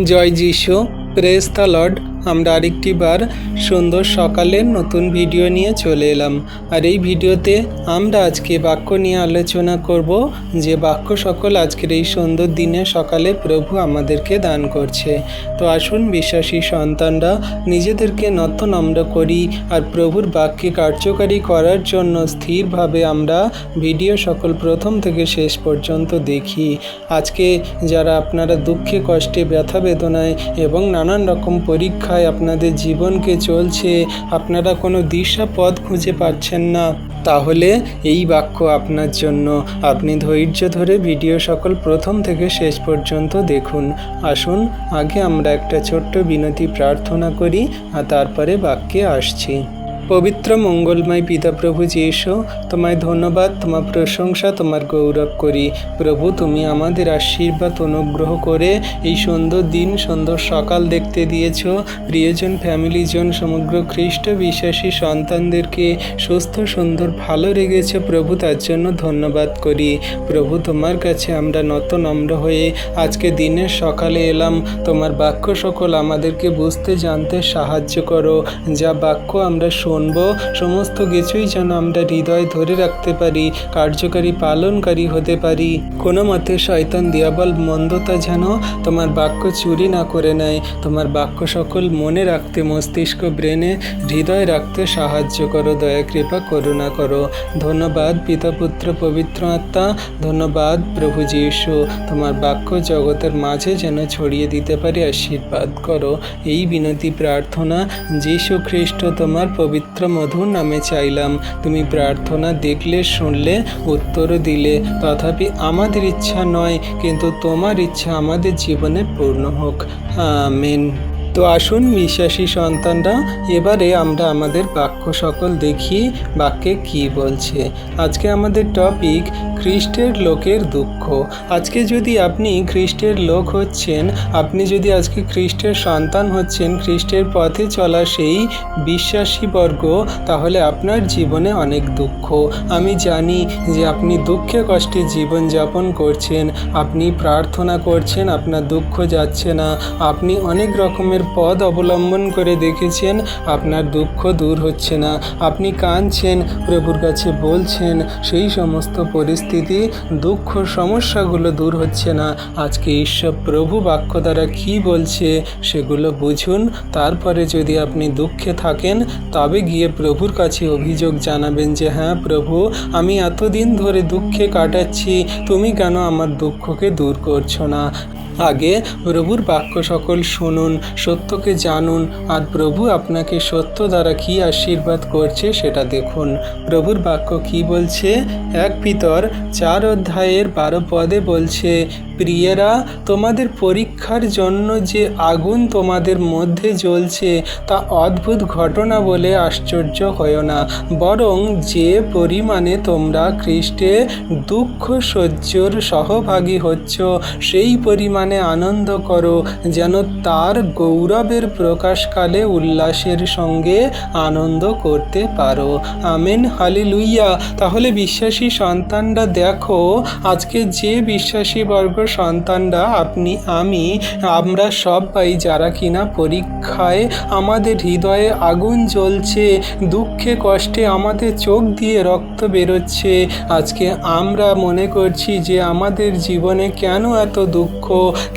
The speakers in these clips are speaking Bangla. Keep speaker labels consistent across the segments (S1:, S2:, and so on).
S1: জয় যিশু, প্রেজ দ্য লর্ড। আমরা আরেকটি বার সুন্দর সকালের নতুন ভিডিও নিয়ে চলে এলাম। আর এই ভিডিওতে আমরা আজকে বাক্য নিয়ে আলোচনা করব, যে বাক্য সকল আজকের এই সুন্দর দিনে সকালে প্রভু আমাদেরকে দান করছে। তো আসুন বিশ্বাসী সন্তানরা নিজেদেরকে নম্র করি আর প্রভুর বাক্যে কার্যকারী করার জন্য স্থিরভাবে আমরা ভিডিও সকল প্রথম থেকে শেষ পর্যন্ত দেখি। আজকে যারা আপনারা দুঃখে কষ্টে ব্যথা বেদনায় এবং নানান রকম পরীক্ষায় আপনাদের জীবনকে চলছে, আপনারা কোনো দিশা পথ খুঁজে পাচ্ছেন না, তাহলে এই বাক্য আপনার জন্য। আপনি ধৈর্য ধরে ভিডিও সকল প্রথম থেকে শেষ পর্যন্ত দেখুন। আসুন আগে আমরা একটা ছোট্ট বিনতি প্রার্থনা করি আর তারপরে বাক্যে আসছি। পবিত্র মঙ্গলময় পিতা প্রভু যিশু, তোমায় ধন্যবাদ, তোমার প্রশংসা, তোমার গৌরব করি। প্রভু, তুমি আমাদের আশীর্বাদ অনুগ্রহ করে এই সুন্দর দিন সুন্দর সকাল দেখতে দিয়েছ। প্রিয়জন, ফ্যামিলিজন, সমগ্র খ্রিস্ট বিশ্বাসী সন্তানদেরকে সুস্থ সুন্দর ভালো রেখেছে প্রভু, তার জন্য ধন্যবাদ করি। প্রভু, তোমার কাছে আমরা নম্র হয়ে আজকে দিনের সকালে এলাম। তোমার বাক্য সকল আমাদেরকে বুঝতে জানতে সাহায্য করো। যা বাক্য আমরা সমস্ত কিছুই যেন আমরা হৃদয় ধরে রাখতে পারি, কার্যকারী পালনকারী হতে পারি। কোনো মতে শয়তান দিয়াবল মন্দতা যেন তোমার বাক্য চুরি না করে নেয়। তোমার বাক্য সকল মনে রাখতে, মস্তিষ্ক ব্রেনে হৃদয় রাখতে সাহায্য করো। দয়া কৃপা করুণা করো। ধন্যবাদ পিতা পুত্র পবিত্র আত্মা, ধন্যবাদ প্রভু যিশু। তোমার বাক্য জগতের মাঝে যেন ছড়িয়ে দিতে পারি, আশীর্বাদ করো। এই বিনতি প্রার্থনা যিশু খ্রিস্ট তোমার পবিত্র মধুর নামে চাইলাম। তুমি প্রার্থনা দেখলে, শুনলে, উত্তর দিলে। তথাপি আমাদের ইচ্ছা নয়, কিন্তু তোমার ইচ্ছা আমাদের জীবনে পূর্ণ হোক। আমেন। তো আসুন বিশ্বাসী সন্তানরা, এবারে আমরা আমাদের বাক্য সকল দেখি বাক্যে কি বলছে। আজকে আমাদের টপিক খ্রিস্টের লোকের দুঃখ। আজকে যদি আপনি খ্রিস্টের লোক হচ্ছেন, আপনি যদি আজকে খ্রিস্টের সন্তান হচ্ছেন, খ্রিস্টের পথে চলা সেই বিশ্বাসী বর্গ, তাহলে আপনার জীবনে অনেক দুঃখ। আমি জানি যে আপনি দুঃখে কষ্টে জীবনযাপন করছেন, আপনি প্রার্থনা করছেন, আপনার দুঃখ যাচ্ছে না, আপনি অনেক রকমের পথ অবলম্বন করে দেখেছেন, আপনার দুঃখ দূর হচ্ছে না, আপনি কাঁদছেন, প্রভুর কাছে বলছেন, সেই সমস্ত পরিস্থিতি, দুঃখ, সমস্যাগুলো দূর হচ্ছে না। আজকে ঈশ্বর প্রভু বাক্য দ্বারা কী বলছে সেগুলো বুঝুন। তারপরে যদি আপনি দুঃখে থাকেন, তবে গিয়ে প্রভুর কাছে অভিযোগ জানাবেন যে হ্যাঁ প্রভু, আমি এতদিন ধরে দুঃখে কাটাচ্ছি, তুমি কেন আমার দুঃখকে দূর করছো না। আগে প্রভুর বাক্য সকল শুনুন, সত্যকে জানুন, আর প্রভু আপনাকে সত্য দ্বারা কী আশীর্বাদ করছে সেটা দেখুন। প্রভুর বাক্য কি বলছে? 1 পিতর 4 অধ্যায়ের 12 পদে বলছে, প্রিয়েরা, তোমাদের পরীক্ষার জন্য যে আগুন তোমাদের মধ্যে জ্বলছে তা অদ্ভুত ঘটনা বলে আশ্চর্য হয়ো না, বরং যে পরিমাণে তোমরা খ্রিস্টে দুঃখ সহ্যর সহভাগী হচ্ছ, সেই পরিমাণে আনন্দ করো, যেন তার গৌরবের প্রকাশকালে উল্লাসের সঙ্গে আনন্দ করতে পারো। Amen, hallelujah. তাহলে বিশ্বাসী সন্তানরা দেখো, আজকে যে বিশ্বাসী বর্গ সন্তানরা, আপনি, আমরা সবাই যারা কিনা পরীক্ষায় আমাদের হৃদয়ে আগুন জ্বলছে, দুঃখে কষ্টে আমাদের চোখ দিয়ে রক্ত বেরোচ্ছে, আজকে আমরা মনে করছি যে আমাদের জীবনে কেন এত দুঃখ,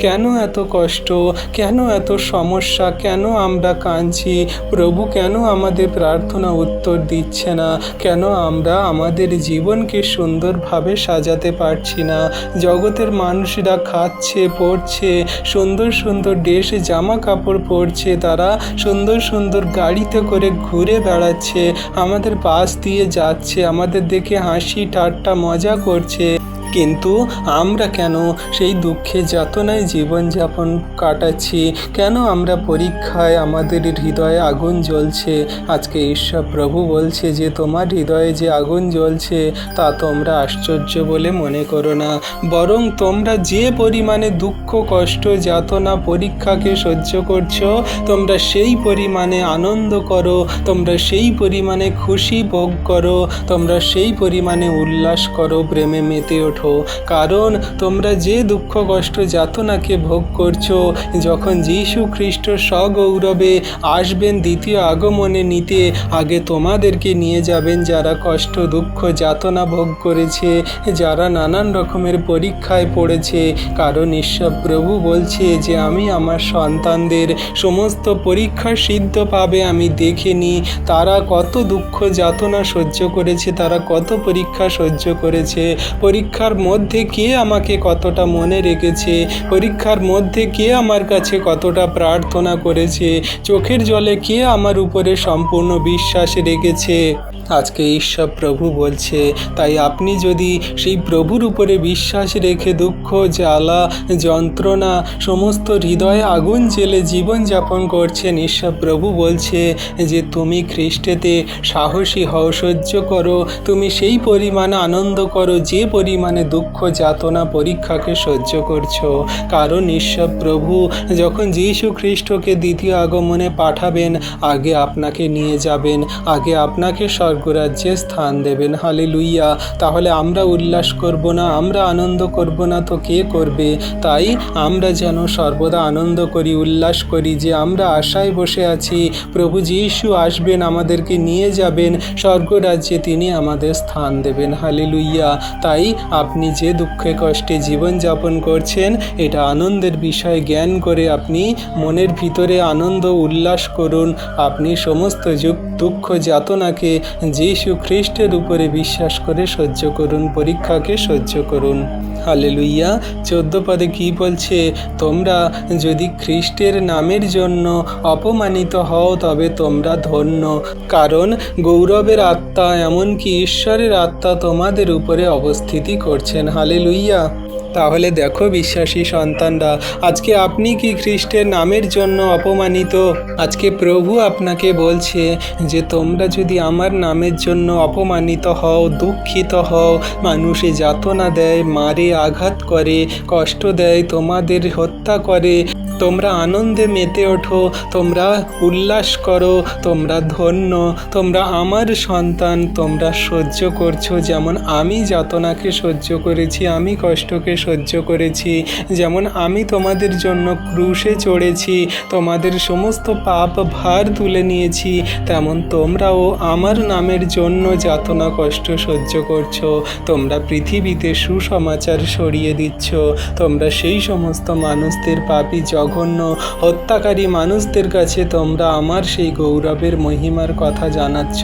S1: কেন এত কষ্ট, কেন এত সমস্যা, কেন আমরা কাঁদছি, প্রভু কেন আমাদের প্রার্থনা উত্তর দিচ্ছে না, কেন আমরা আমাদের জীবনকে সুন্দরভাবে সাজাতে পারছি না। জগতের মানুষরা খাচ্ছে, পড়ছে, সুন্দর সুন্দর ড্রেসে জামা কাপড় পরছে, তারা সুন্দর সুন্দর গাড়িতে করে ঘুরে বেড়াচ্ছে, আমাদের পাশ দিয়ে যাচ্ছে, আমাদের দেখে হাসি ঠাট্টা মজা করছে, কিন্তু আমরা কেন সেই দুঃখে যাতনায় জীবনযাপন কাটাচ্ছি? কেন আমরা পরীক্ষায় আমাদের হৃদয়ে আগুন জ্বলছে? আজকে ঈশ্বর প্রভু বলছে যে তোমার হৃদয়ে যে আগুন জ্বলছে তা তোমরা আশ্চর্য বলে মনে করো না, বরং তোমরা যে পরিমাণে দুঃখ কষ্ট যাতনা পরীক্ষাকে সহ্য করছো, তোমরা সেই পরিমাণে আনন্দ করো, তোমরা সেই পরিমাণে খুশি ভোগ করো, তোমরা সেই পরিমাণে উল্লাস করো, প্রেমে মেতে ওঠো। ওঠো, কারণ তোমরা যে দুঃখ কষ্ট যাতনাকে ভোগ করছো, যখন যীশু খ্রিস্ট সগৌরবে আসবেন দ্বিতীয় আগমনে নিতে, আগে তোমাদেরকে নিয়ে যাবেন যারা কষ্ট দুঃখ যাতনা ভোগ করেছে, যারা নানান রকমের পরীক্ষায় পড়েছে। কারণ ঈশ্বর প্রভু বলছে যে আমি আমার সন্তানদের সমস্ত পরীক্ষা সিদ্ধ পাবে আমি দেখেনি, তারা কত দুঃখ যাতনা সহ্য করেছে, তারা কত পরীক্ষা সহ্য করেছে, পরীক্ষার মধ্যে কে আমাকে কতটা মনে রেখেছে, পরীক্ষার মধ্যে কে আমার কাছে কতটা প্রার্থনা করেছে, চোখের জলে কে আমার উপরে সম্পূর্ণ বিশ্বাস রেখেছে। আজকে ঈশ্বর প্রভু বলছে, তাই আপনি যদি সেই প্রভুর উপরে বিশ্বাস রেখে দুঃখ জ্বালা যন্ত্রণা সমস্ত হৃদয়ে আগুন জেলে জীবনযাপন করছেন, ঈশ্বর প্রভু বলছে যে তুমি খ্রিস্টেতে সাহসী হও, সহ্য করো, তুমি সেই পরিমাণে আনন্দ করো যে পরিমাণে দুঃখ যাতনা পরীক্ষাকে সহ্য করছো। কারণ ঈশ্বর প্রভু যখন যীশু খ্রিস্টকে দ্বিতীয় আগমনে পাঠাবেন, আগে আপনাকে নিয়ে যাবেন, আগে আপনাকে স্বর্গরাজ্যে স্থান দেবেন। হালেলুইয়া। তাহলে আমরা উল্লাস করব না, আমরা আনন্দ করব না তো কে করবে? তাই আমরা যেন সর্বদা আনন্দ করি, উল্লাস করি যে আমরা আশায় বসে আছি, প্রভু যীশু আসবেন, আমাদেরকে নিয়ে যাবেন স্বর্গরাজ্যে, তিনি আমাদের স্থান দেবেন। হালেলুইয়া। তাই আপনি যে দুঃখে কষ্টে জীবনযাপন করছেন, এটা আনন্দের বিষয় জ্ঞান করে আপনি মনের ভিতরে আনন্দ উল্লাস করুন। আপনি সমস্ত দুঃখ যাতনাকে যীশু খ্রিস্টের উপরে বিশ্বাস করে সহ্য করুন, পরীক্ষাকে সহ্য করুন। হালেলুইয়া। 14 পদে কি বলছে? তোমরা যদি খ্রিস্টের নামের জন্য অপমানিত হও তবে তোমরা ধন্য, কারণ গৌরবের আত্মা এমনকি ঈশ্বরের আত্মা তোমাদের উপরে অবস্থিতি করছেন। হালেলুইয়া। তাহলে দেখো বিশ্বাসী সন্তানরা, আজকে আপনি কি খ্রিস্টের নামের জন্য অপমানিত? আজকে প্রভু আপনাকে বলছে যে তোমরা যদি আমার নামের জন্য অপমানিত হও, দুঃখিত হও, মানুষে যাতনা দেয়, মারে, আঘাত করে, কষ্ট দেয়, তোমাদের হত্যা করে, তোমরা আনন্দে মেতে ওঠো, তোমরা উল্লাস করো, তোমরা ধন্য, তোমরা আমার সন্তান, তোমরা সহ্য করছো যেমন আমি যাতনাকে সহ্য করেছি, আমি কষ্টকে সহ্য করেছি, যেমন আমি তোমাদের জন্য ক্রুশে চড়েছি, তোমাদের সমস্ত পাপ ভার তুলে নিয়েছি, তেমন তোমরাও আমার নামের জন্য যাতনা কষ্ট সহ্য করছো। তোমরা পৃথিবীতে সুসমাচার ছড়িয়ে দিচ্ছ, তোমরা সেই সমস্ত মানুষদের, পাপী জঘন্য হত্যাকারী মানুষদের কাছে তোমরা আমার সেই গৌরবের মহিমার কথা জানাচ্ছ।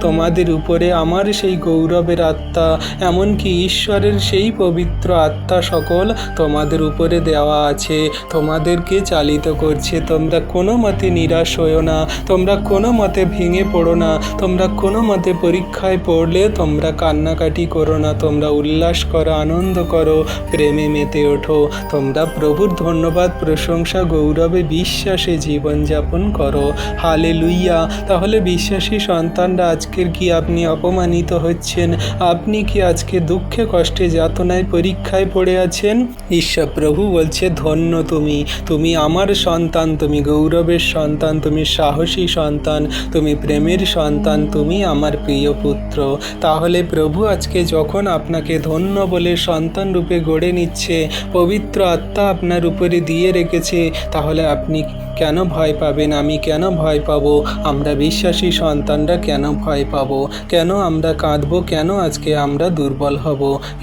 S1: তোমাদের উপরে আমার সেই গৌরবের আত্মা, এমনকি ঈশ্বরের সেই পবিত্র আত্মা সকল তোমাদের উপরে দেওয়া আছে, তোমাদেরকে চালিত করছে। তোমরা কোনো মতে নিরাশ হও না, তোমরা কোনো মতে ভেঙে পড়ো না, তোমরা কোনো মতে পরীক্ষায় পড়লে তোমরা কান্নাকাটি করো না, তোমরা উল্লাস করো, আনন্দ করো, প্রেমে মেতে ওঠো, তোমরা প্রভুর ধন্যবাদ প্রশংসা গৌরবে বিশ্বাসে জীবনযাপন করো। হালেলুইয়া। তাহলে বিশ্বাসী সন্তানরা, আজকের কি আপনি অপমানিত হচ্ছেন? আপনি কি আজকে দুঃখে কষ্টে যাতনায় পরীক্ষায় পড়ে আছেন? ঈশ্বর প্রভু বলছে ধন্য তুমি, তুমি আমার সন্তান, তুমি গৌরবের সন্তান, তুমি সাহসী সন্তান, তুমি প্রেমের সন্তান, তুমি আমার প্রিয় পুত্র। তাহলে প্রভু আজকে যখন আপনাকে ধন্য বলে সন্তান রূপে গড়ে নিচ্ছে, পবিত্র আত্মা আপনার উপরে দিয়ে রেখেছে, তাহলে আপনি কেন ভয় পাবেন? আমি কেন ভয় পাবো? আমরা বিশ্বাসী সন্তানরা কেন ভয় পাবো? কেন আমরা কাঁদবো? কেন আজকে আমরা দুর্বল হব?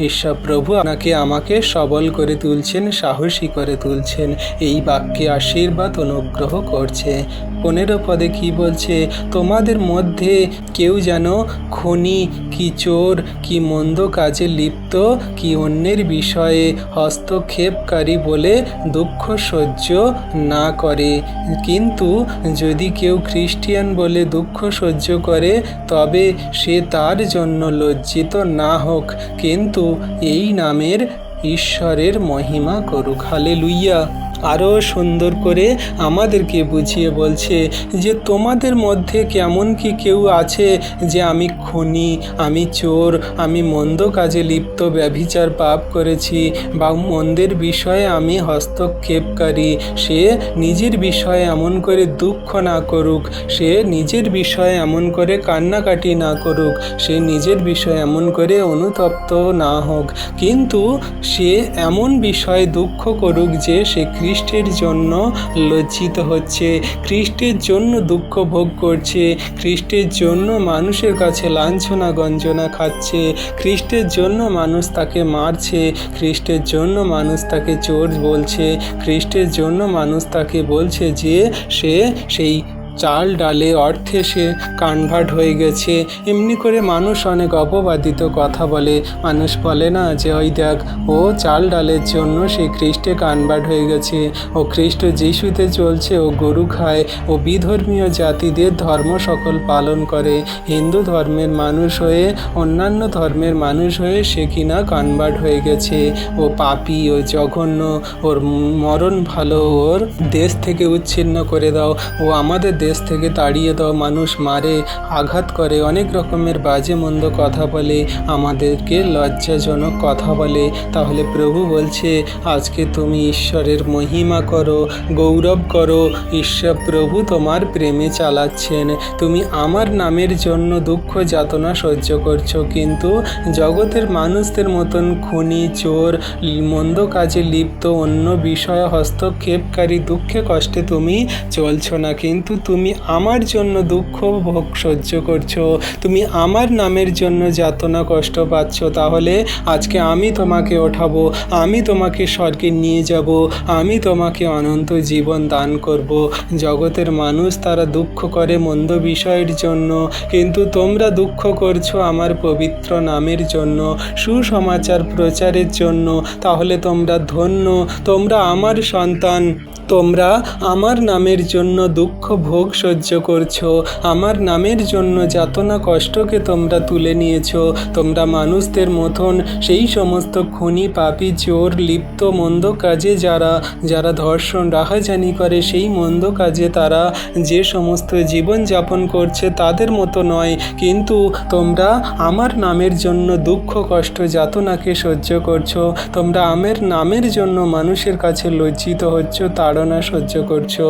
S1: ঈশ্বর প্রভু আপনাকে আমাকে সবল করে তুলছেন, সাহসী করে তুলছেন, এই বাক্যে আশীর্বাদ অনুগ্রহ করছে। 15 পদে কি বলছে? তোমাদের মধ্যে কেউ যেন খুনি কি চোর কি মন্দ কাজে লিপ্ত কি অন্যের বিষয়ে হস্তক্ষেপকারী বলে দুঃখ সহ্য না করে, কিন্তু যদি কেউ খ্রিস্টিয়ান বলে দুঃখ সহ্য করে তবে সে তার জন্য লজ্জিত না হোক, কিন্তু এই নামের ঈশ্বরের মহিমা করুক। হালেলুইয়া। আরও সুন্দর করে আমাদেরকে বুঝিয়ে বলছে যে তোমাদের মধ্যে কেমন কি কেউ আছে যে আমি খুনি, আমি চোর, আমি মন্দ কাজে লিপ্ত, ব্যভিচার পাপ করেছি বা মন্দের বিষয়ে আমি হস্তক্ষেপকারী, সে নিজের বিষয়ে এমন করে দুঃখ না করুক, সে নিজের বিষয়ে এমন করে কান্নাকাটি না করুক, সে নিজের বিষয়ে এমন করে অনুতপ্ত না হোক, কিন্তু সে এমন বিষয়ে দুঃখ করুক যে সে খ্রিস্টের জন্য লজ্জিত হচ্ছে, খ্রিস্টের জন্য দুঃখ ভোগ করছে, খ্রিস্টের জন্য মানুষের কাছে লাঞ্ছনা গঞ্জনা খাচ্ছে, খ্রিস্টের জন্য মানুষ তাকে মারছে, খ্রিস্টের জন্য মানুষ তাকে চোর বলছে, খ্রিস্টের জন্য মানুষ তাকে বলছে যে সে সেই চাল ডালে অর্থে সে কনভার্ট হয়ে গেছে। এমনি করে মানুষ অনেক অপবাদিত কথা বলে। মানুষ বলে না যে ওই দেখ, ও চাল ডালের জন্য সে খ্রিস্টে কনভার্ট হয়ে গেছে, ও খ্রিস্ট যিশুতে চলছে, ও গরু খায়, ও বিধর্মীয় জাতিদের ধর্ম সকল পালন করে, হিন্দু ধর্মের মানুষ হয়ে অন্যান্য ধর্মের মানুষ হয়ে সে কিনা কনভার্ট হয়ে গেছে, ও পাপী, ও জঘন্য, ওর মরণ ভালো, ওর দেশ থেকে উচ্ছিন্ন করে দাও, ও আমাদের দেশ থেকে তাড়িয়ে দাও। মানুষ মারে, আঘাত করে, অনেক রকমের বাজে মন্দ কথা বলে, আমাদেরকে লজ্জাজনক কথা বলে। তাহলে প্রভু বলছে আজকে তুমি ঈশ্বরের মহিমা করো, গৌরব করো, ঈশ্বর প্রভু তোমার প্রেমে চালাচ্ছেন। তুমি আমার নামের জন্য দুঃখ যাতনা সহ্য করছো, কিন্তু জগতের মানুষদের মতন খুনি, চোর, মন্দ কাজে লিপ্ত, অন্য বিষয়ে হস্তক্ষেপকারী, দুঃখে কষ্টে তুমি চলছো না, কিন্তু তুমি আমার জন্য দুঃখ ভোগ সহ্য করছো, তুমি আমার নামের জন্য যাতনা কষ্ট পাচ্ছ। তাহলে আজকে আমি তোমাকে ওঠাবো, আমি তোমাকে স্বর্গে নিয়ে যাব, আমি তোমাকে অনন্ত জীবন দান করব। জগতের মানুষ তারা দুঃখ করে মন্দ বিষয়ের জন্য, কিন্তু তোমরা দুঃখ করছো আমার পবিত্র নামের জন্য, সুসমাচার প্রচারের জন্য। তাহলে তোমরা ধন্য, তোমরা আমার সন্তান, তোমরা আমার নামের জন্য দুঃখ ভোগ সহ্য করছো, আমার নামের জন্য যাতনা কষ্টকে তোমরা তুলে নিয়েছো। তোমরা মানুষদের মতন সেই সমস্ত খুনি, পাপী, চোর, লিপ্ত মন্দ কাজে যারা ধর্ষণ, রাহাজানি করে, সেই মন্দ কাজে তারা যে সমস্ত জীবন যাপন করছে তাদের মতো নয়, কিন্তু তোমরা আমার নামের জন্য দুঃখ কষ্ট যাতনাকে সহ্য করছো। তোমরা আমার নামের জন্য মানুষের কাছে লজ্জিত হচ্ছ, তাড়না সহ্য করছো।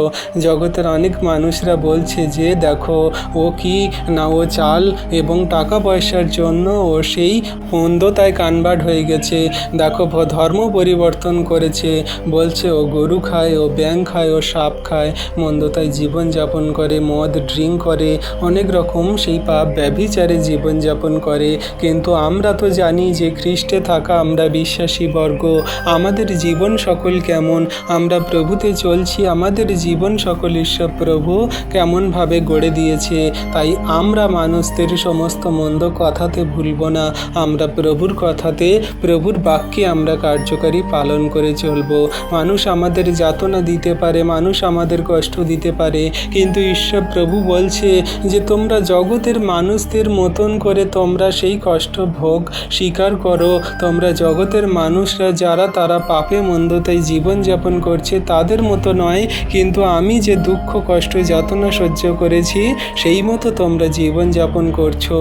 S1: জগতের অনেক মানুষরা বলছে যে দেখো ও কি না, ও চাল এবং টাকা পয়সার জন্য ও সেই মন্দতায় কনভার্ট হয়ে গেছে, দেখো ধর্ম পরিবর্তন করেছে, বলছে ও গরু খায়, ও ব্যাঙ খায়, ও সাপ খায়, মন্দতায় জীবনযাপন করে, মদ ড্রিঙ্ক করে, অনেক রকম সেই পাপ ব্যভিচারে জীবনযাপন করে। কিন্তু আমরা তো জানি যে খ্রিস্টে থাকা আমরা বিশ্বাসী বর্গ, আমাদের জীবন সকল কেমন, আমরা প্রভুতে চলছি, আমাদের জীবন সকল ঈশ্বর প্রভু কেমনভাবে গড়ে দিয়েছে। তাই আমরা মানুষদের সমস্ত মন্দ কথাতে ভুলব না, আমরা প্রভুর কথাতে, প্রভুর বাক্যে আমরা কার্যকারী পালন করে চলব। মানুষ আমাদের যাতনা দিতে পারে, মানুষ আমাদের কষ্ট দিতে পারে, কিন্তু ঈশ্বর প্রভু বলছে যে তোমরা জগতের মানুষদের মতন করে তোমরা সেই কষ্ট ভোগ স্বীকার করো। তোমরা জগতের মানুষরা যারা তারা পাপে মন্দতায় জীবনযাপন করছে তাদের মতো নয়, কিন্তু আমি যে দুঃখ কষ্ট যাতনা সহ্য করেছি সেই মতো তোমরা জীবনযাপন করছো।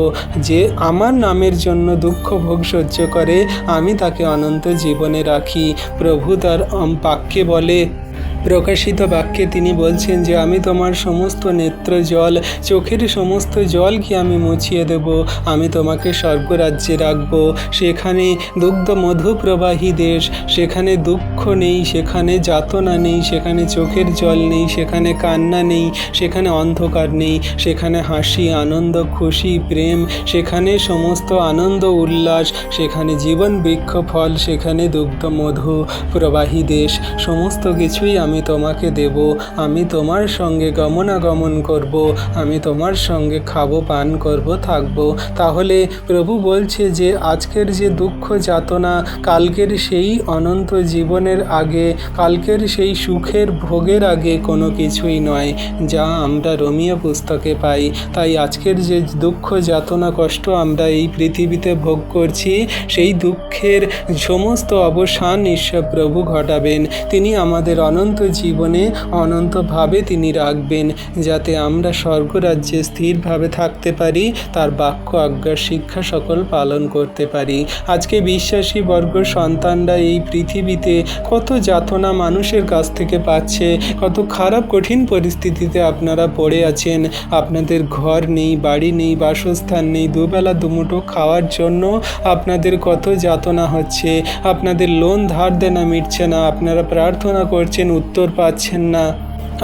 S1: যে আমার নামের জন্য দুঃখ ভোগ সহ্য করে আমি তাকে অনন্ত জীবনে রাখি। প্রভু তার বাক্যে বলে, প্রকাশিত বাক্যে তিনি বলছেন যে আমি তোমার সমস্ত নেত্র জল, চোখের সমস্ত জলকে আমি মুছিয়ে দেব, আমি তোমাকে স্বর্গরাজ্যে রাখব, সেখানে দুগ্ধ মধু প্রবাহী দেশ, সেখানে দুঃখ নেই, সেখানে যাতনা নেই, সেখানে চোখের জল নেই, সেখানে কান্না নেই, সেখানে অন্ধকার নেই, সেখানে হাসি, আনন্দ, খুশি, প্রেম, সেখানে সমস্ত আনন্দ উল্লাস, সেখানে জীবন বৃক্ষ ফল, সেখানে দুগ্ধ মধু প্রবাহী দেশ, সমস্ত কিছুই আমি তোমাকে দেব। আমি তোমার সঙ্গে গমনাগমন করব, আমি তোমার সঙ্গে খাবো, পান করব, থাকব। তাহলে প্রভু বলছে যে আজকের যে দুঃখ যাতনা কালকের সেই অনন্ত জীবনের আগে, কালকের সেই সুখের ভোগের আগে কোনো কিছুই নয়, যা আমরা রোমীয় পুস্তকে পাই। তাই আজকের যে দুঃখ যাতনা কষ্ট আমরা এই পৃথিবীতে ভোগ করছি, সেই দুঃখের সমস্ত অবসান ঈশ্বর প্রভু ঘটাবেন। তিনি আমাদের অনন্ত অনন্ত জীবনে অনন্তভাবে তিনি রাখবেন, যাতে আমরা স্বর্গরাজ্যে স্থিরভাবে থাকতে পারি, তার বাক্য আজ্ঞা শিক্ষা সকল পালন করতে পারি। আজকে বিশ্বাসী বর্গ সন্তানরা এই পৃথিবীতে কত যাতনা মানুষের কাছ থেকে পাচ্ছে, কত খারাপ কঠিন পরিস্থিতিতে আপনারা পড়ে আছেন। আপনাদের ঘর নেই, বাড়ি নেই, বাসস্থান নেই, দুবেলা দুমুঠো খাওয়ার জন্য আপনাদের কত যাতনা হচ্ছে। আপনাদের লোন ধার দেনা মিটছে না, আপনারা প্রার্থনা করছেন, উত্তর পাচ্ছেন না।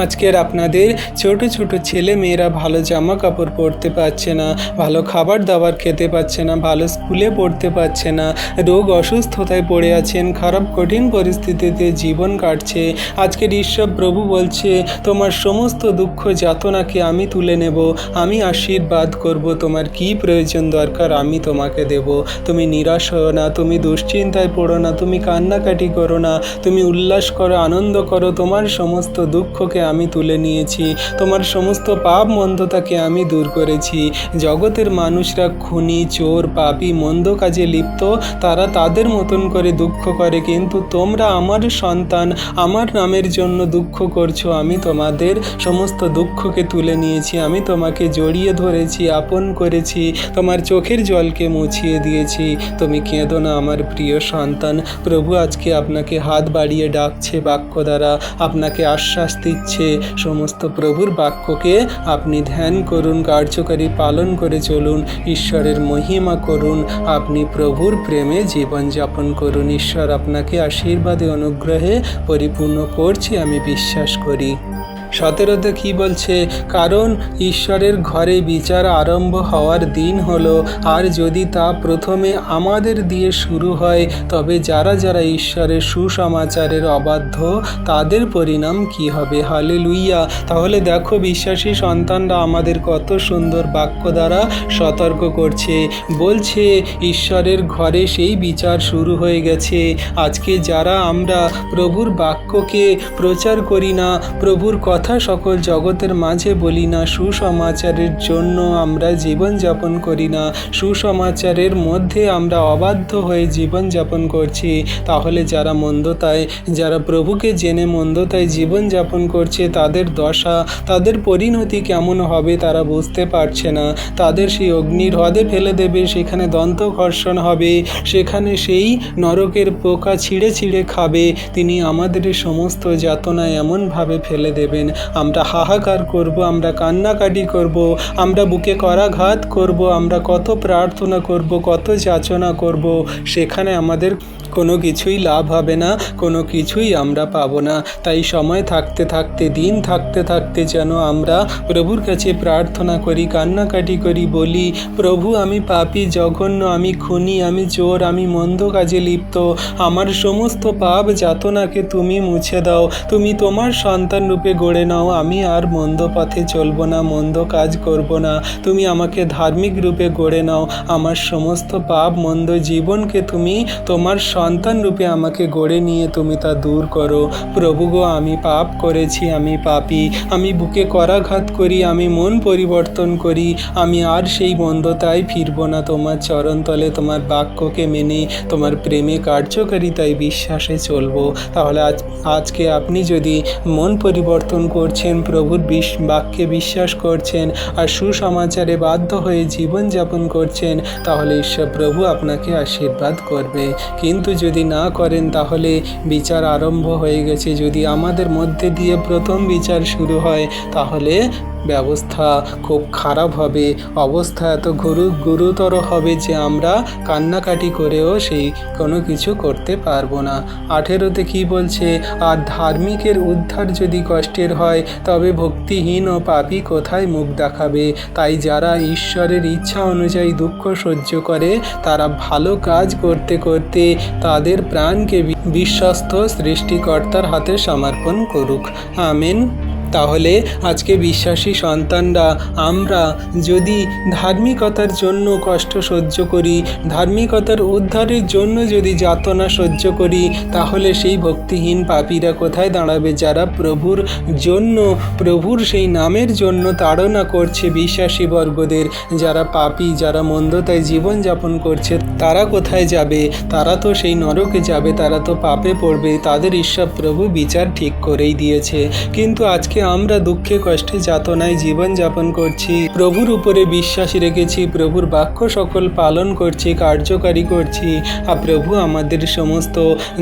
S1: আজকের আপনাদের ছোট ছোট ছেলে মেয়েরা ভালো জামা কাপড় পরতে পারছে না, ভালো খাবার দাবার খেতে পাচ্ছে না, ভালো স্কুলে পড়তে পারছে না, রোগ অসুস্থতায় পড়ে আছেন, খারাপ কঠিন পরিস্থিতিতে জীবন কাটছে। আজকের ঈশ্বর প্রভু বলছে, তোমার সমস্ত দুঃখ যাতনাকে আমি তুলে নেব, আমি আশীর্বাদ করব, তোমার কি প্রয়োজন দরকার আমি তোমাকে দেব। তুমি নিরাশ হও না, তুমি দুশ্চিন্তায় পড়ো না, তুমি কান্নাকাটি করো না, তুমি উল্লাস করো, আনন্দ করো। তোমার সমস্ত দুঃখকে আমি তুলে নিয়েছি, তোমার সমস্ত পাপ মন্দতাকে আমি দূর করেছি। জগতের মানুষরা খুনি, চোর, পাপী, মন্দ কাজে লিপ্ত, তারা তাদের মতন করে দুঃখ করে, কিন্তু তোমরা আমার সন্তান, আমার নামের জন্য দুঃখ করছো। আমি তোমাদের সমস্ত দুঃখকে তুলে নিয়েছি, আমি তোমাকে জড়িয়ে ধরেছি, আপন করেছি, তোমার চোখের জলকে মুছিয়ে দিয়েছি। তুমি কেঁদো না আমার প্রিয় সন্তান। প্রভু আজকে আপনাকে হাত বাড়িয়ে ডাকছে, বাক্য দ্বারা আপনাকে আশ্বাস দিচ্ছে। সমস্ত প্রভুর বাক্যকে আপনি ধ্যান করুন, কার্যকারী পালন করে চলুন, ঈশ্বরের মহিমা করুন, আপনি প্রভুর প্রেমে জীবনযাপন করুন। ঈশ্বর আপনাকে আশীর্বাদে অনুগ্রহে পরিপূর্ণ করছে আমি বিশ্বাস করি। 17তে কি বলছে? কারণ ঈশ্বরের ঘরে বিচার আরম্ভ হওয়ার দিন হলো, আর যদি তা প্রথমে আমাদের দিয়ে শুরু হয়, তবে যারা যারা ঈশ্বরের সুসমাচারের অবাধ্য তাদের পরিণাম কি হবে? হালেলুইয়া। তাহলে দেখো বিশ্বাসী সন্তানরা আমাদের কত সুন্দর বাক্য দ্বারা সতর্ক করছে, বলছে ঈশ্বরের ঘরে সেই বিচার শুরু হয়ে গেছে। আজকে যারা আমরা প্রভুর বাক্যকে প্রচার করি না, প্রভুর কথা সকল জগতের মাঝে বলি না, সুসমাচারের জন্য আমরা জীবনযাপন করি না, সুসমাচারের মধ্যে আমরা অবাধ্য হয়ে জীবনযাপন করছি, তাহলে যারা মন্দতায়, যারা প্রভুকে জেনে মন্দতায় জীবনযাপন করছে, তাদের দশা, তাদের পরিণতি কেমন হবে তারা বুঝতে পারছে না। তাদের সেই অগ্নির হ্রদে ফেলে দেবে, সেখানে দন্তঘর্ষণ হবে, সেখানে সেই নরকের পোকা ছিঁড়ে ছিঁড়ে খাবে। তিনি আমাদের সমস্ত যাতনা এমনভাবে ফেলে দেবেন, আমরা হাহাকার করব, আমরা কান্নাকাটি করব, আমরা বুকে করাঘাত করব, আমরা কত প্রার্থনা করব, কত যাচনা করব, সেখানে আমাদের কোনো কিছুই লাভ হবে না, কোনো কিছুই আমরা পাবো না। তাই সময় থাকতে থাকতে, দিন থাকতে থাকতে যেন আমরা প্রভুর কাছে প্রার্থনা করি, কান্নাকাটি করি, বলি, প্রভু আমি পাপী, জঘন্য, আমি খুনি, আমি চোর, আমি মন্দ কাজে লিপ্ত, আমার সমস্ত পাপ যাতনাকে তুমি মুছে দাও, তুমি তোমার সন্তান রূপে গড়ে নাও, আমি আর মন্দ পথে চলবো না, মন্দ কাজ করব না, তুমি আমাকে ধার্মিক রূপে গড়ে নাও, আমার সমস্ত পাপ মন্দ জীবনকে তুমি তোমার সন্তান রূপে আমাকে গড়ে নিয়ে তুমি তা দূর করো। প্রভু গো, আমি পাপ করেছি, আমি পাপী, আমি বুকে করাঘাত করি, আমি মন পরিবর্তন করি, আমি আর সেই মন্দতায় ফিরব না, তোমার চরণতলে তোমার বাক্যকে মেনে তোমার প্রেমে কার্যকারিতায় বিশ্বাসে চলবো। তাহলে আজকে আপনি যদি মন পরিবর্তন করছেন, প্রভুর বাক্যে বিশ্বাস করছেন, আর সুসমাচারে বাধ্য হয়ে জীবনযাপন করছেন, তাহলে ঈশ্বর প্রভু আপনাকে আশীর্বাদ করবে। কিন্তু যদি না করেন, তাহলে বিচার আরম্ভ হয়ে গেছে। যদি আমাদের মধ্যে দিয়ে প্রথম বিচার শুরু হয়, তাহলে ব্যবস্থা খুব খারাপ হবে, অবস্থা এত গুরুতর হবে যে আমরা কান্নাকাটি করেও সেই কোনো কিছু করতে পারবো না। 18তে কি বলছে? আর ধার্মিকের উদ্ধার যদি কষ্টের হয়, তবে ভক্তিহীন ও পাপী কোথায় মুখ দেখাবে? তাই যারা ঈশ্বরের ইচ্ছা অনুযায়ী দুঃখ সহ্য করে, তারা ভালো কাজ করতে করতে তাদের প্রাণকে বিশ্বস্ত সৃষ্টিকর্তার হাতে সমর্পণ করুক। আমেন। তাহলে আজকে বিশ্বাসী সন্তানরা আমরা যদি ধার্মিকতার জন্য কষ্ট সহ্য করি, ধার্মিকতার উদ্ধারের জন্য যদি যাতনা সহ্য করি, তাহলে সেই ভক্তিহীন পাপীরা কোথায় দাঁড়াবে? যারা প্রভুর জন্য, প্রভুর সেই নামের জন্য তাড়না করছে বিশ্বাসী বর্গদের, যারা পাপী, যারা মন্দতায় জীবনযাপন করছে, তারা কোথায় যাবে? তারা তো সেই নরকে যাবে, তারা তো পাপে পড়বে। তাদের ঈশ্বর প্রভু বিচার ঠিক করেই দিয়েছে। কিন্তু আজকে আমরা দুঃখে কষ্টে যাতনায় জীবনযাপন করছি, প্রভুর উপরে বিশ্বাস রেখেছি, প্রভুর বাক্য সকল পালন করছি, কার্যকারী করছি, আর প্রভু আমাদের সমস্ত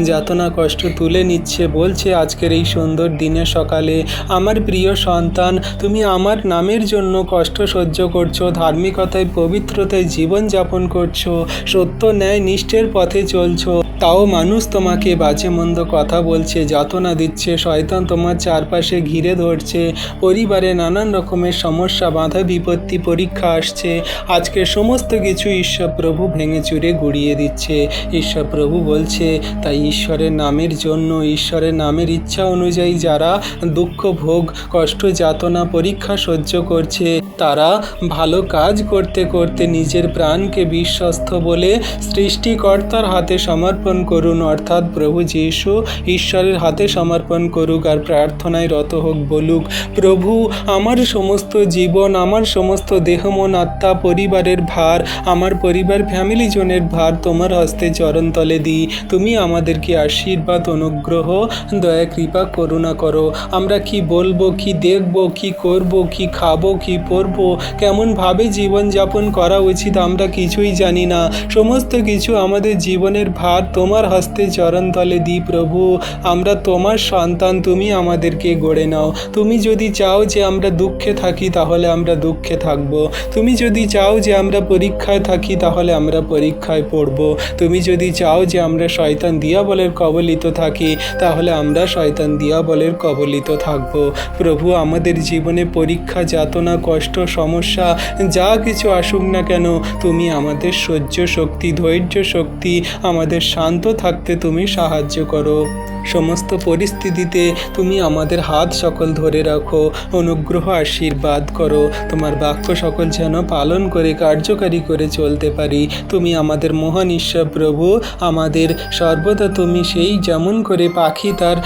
S1: যাতনা কষ্ট তুলে নিচ্ছে। বলছে আজকের এই সুন্দর দিনে সকালে, আমার প্রিয় সন্তান, তুমি আমার নামের জন্য কষ্ট সহ্য করছো, ধার্মিকতায় পবিত্রতায় জীবনযাপন করছো, সত্য ন্যায় নিষ্ঠের পথে চলছো, তাও মানুষ তোমাকে বাজে মন্দ কথা বলছে, যাতনা দিচ্ছে, শয়তান তোমার চারপাশে ঘিরে ধরছে, পরিবারে নানান রকমের সমস্যা, বাধা বিপত্তি, পরীক্ষা আসছে। আজকে সমস্ত কিছু ঈশ্বর প্রভু ভেঙে চুরে গুড়িয়ে দিচ্ছে। ঈশ্বর প্রভু বলছে, তাই ঈশ্বরের নামের জন্য, ঈশ্বরের নামের ইচ্ছা অনুযায়ী যারা দুঃখ ভোগ, কষ্ট, যাতনা, পরীক্ষা সহ্য করছে, তারা ভালো কাজ করতে করতে নিজের প্রাণকে বিশ্বস্ত বলে সৃষ্টিকর্তার হাতে সমর্পণ করুন, অর্থাৎ প্রভু যীশু ঈশ্বরের হাতে সমর্পণ করুক আর প্রার্থনায় রত হোক। বলুক, প্রভু আমার সমস্ত জীবন, আমার সমস্ত দেহ মন আত্মা পরিবারের ভার, আমার পরিবার ফ্যামিলি জনের ভার তোমার হস্তে চরণতলে দিই। তুমি আমাদেরকে আশীর্বাদ, অনুগ্রহ, দয়া, কৃপা, করুণা করো। আমরা কি বলবো, কি দেখব, কি করব, কি খাবো, কি পরবো, কেমনভাবে জীবনযাপন করা উচিত আমরা কিছুই জানি না। সমস্ত কিছু আমাদের জীবনের ভার তোমার হস্তে চরণতলে দিই। প্রভু আমরা তোমার সন্তান, তুমি আমাদেরকে গড়ে নাও। তুমি যদি চাও যে আমরা দুঃখে থাকি, তাহলে আমরা দুঃখে থাকবো। তুমি যদি চাও যে আমরা পরীক্ষায় থাকি, তাহলে আমরা পরীক্ষায় পড়ব। তুমি যদি চাও যে আমরা শয়তান দিয়াবলের কবলিত থাকি, তাহলে আমরা শয়তান দিয়াবলের কবলিত থাকব। প্রভু আমাদের জীবনে পরীক্ষা, যাতনা, কষ্ট, সমস্যা যা কিছু আসুক না কেন, তুমি আমাদের সহ্য শক্তি, ধৈর্য শক্তি, আমাদের শান্ত থাকতে তুমি সাহায্য করো। সমস্ত পরিস্থিতিতে তুমি আমাদের হাত সকল ধরে রাখো, অনুগ্রহ আশীর্বাদ করো। তোমার বাক্য সকল যেন পালন করে কার্যকারী করে চলতে পারি। তুমি আমাদের মহান ঈশ্বর প্রভু, আমাদের সর্বদা তুমি সেই যেমন করে পাখি তার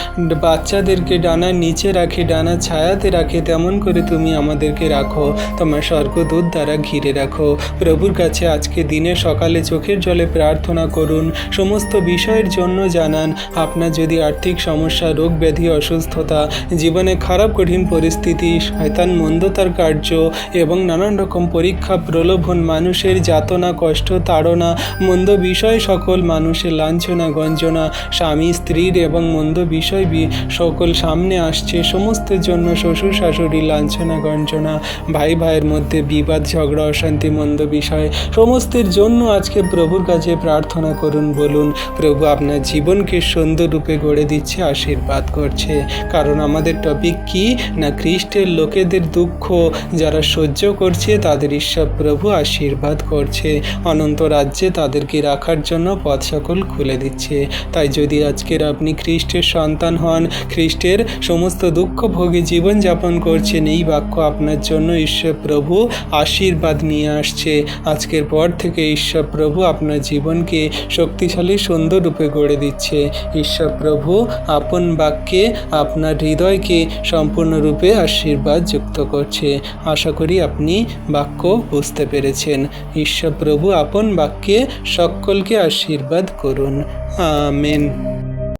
S1: বাচ্চাদেরকে ডানার নিচে রাখে, ডানা ছায়াতে রাখে, তেমন করে তুমি আমাদেরকে রাখো, তোমার স্বর্গদূত দ্বারা ঘিরে রাখো। প্রভুর কাছে আজকে দিনে সকালে চোখের জলে প্রার্থনা করুন, সমস্ত বিষয়ের জন্য জানান। আপনার যদি আর্থিক সমস্যা, রোগ ব্যাধি, অসুস্থতা, জীবনে খারাপ কঠিন পরিস্থিতি, শয়তান মন্দতার কার্য এবং নানান রকম পরীক্ষা, প্রলোভন, মানুষের যাতনা, কষ্ট, তাড়না, মন্দ বিষয় সকল, মানুষের লাঞ্ছনা, গঞ্জনা, স্বামী স্ত্রীর এবং মন্দ বিষয় সকল সামনে আসছে, সমস্ত জন্য শ্বশুর শাশুড়ি লাঞ্ছনা, গঞ্জনা, ভাই ভাইয়ের মধ্যে বিবাদ, ঝগড়া, অশান্তি, মন্দ বিষয়, সমস্তের জন্য আজকে প্রভুর কাছে প্রার্থনা করুন। বলুন, প্রভু আপনার জীবনকে সুন্দর রূপে গড়ে দিচ্ছে, আশীর্বাদ করছে। কারণ আমাদের টপিক কি না, খ্রিস্টের লোকেদের দুঃখ যারা সহ্য করছে, তাদের ঈশ্বর প্রভু আশীর্বাদ করছে, অনন্ত রাজ্যে তাদেরকে রাখার জন্য পথ সকল খুলে দিচ্ছে। তাই যদি আজকের আপনি খ্রিস্টের সন্তান হন, খ্রিস্টের সমস্ত দুঃখ ভোগে জীবনযাপন করছেন, এই বাক্য আপনার জন্য ঈশ্বর প্রভু আশীর্বাদ নিয়ে আসছে। আজকের পর থেকে ঈশ্বর প্রভু আপনার জীবনকে শক্তিশালী সুন্দর রূপে গড়ে দিচ্ছে। ঈশ্বর প্রভু আপন বাক্যে আপনার হৃদয়কে সম্পূর্ণরূপে আশীর্বাদ যুক্ত করছে। আশা করি আপনি বাক্য বুঝতে পেরেছেন। ঈশ্বর প্রভু আপন বাক্যে সকলকে আশীর্বাদ করুন। আমেন।